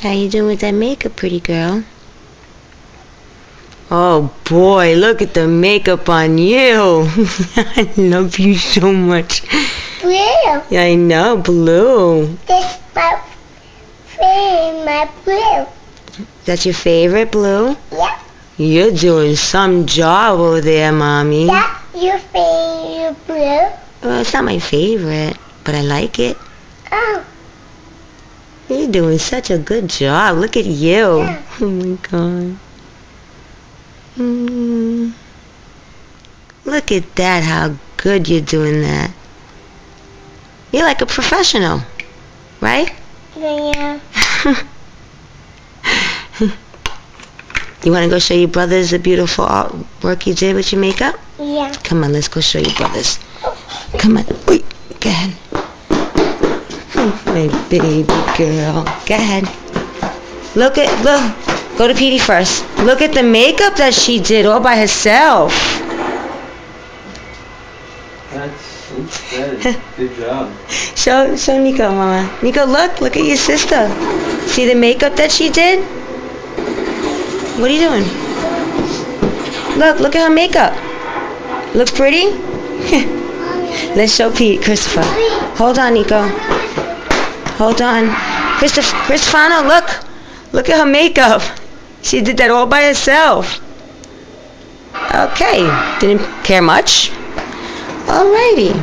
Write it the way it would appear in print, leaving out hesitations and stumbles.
How you doing with that makeup, pretty girl? Oh boy, look at the makeup on you. I love you so much. Blue. Yeah, I know, blue. This my favorite, blue. That's your favorite, blue? Yeah. You're doing some job over there, Mommy. That's your favorite blue? Well, it's not my favorite, but I like it. Oh. You're doing such a good job. Look at you. Yeah. Oh my God. Look at that, how good you're doing that. You're like a professional, right? Yeah. You want to go show your brothers the beautiful artwork you did with your makeup? Yeah. Come on, let's go show your brothers. Come on. Wait, go ahead. My baby girl. Go ahead. Look. Go to Petey first. Look at the makeup that she did all by herself. That's good job. Show Nico, Mama. Nico, look at your sister. See the makeup that she did? What are you doing? Look at her makeup. Looks pretty? Let's show Christopher. Hold on, Nico. Hold on. Christofano, look at her makeup. She did that all by herself. Okay, didn't care much. Alrighty.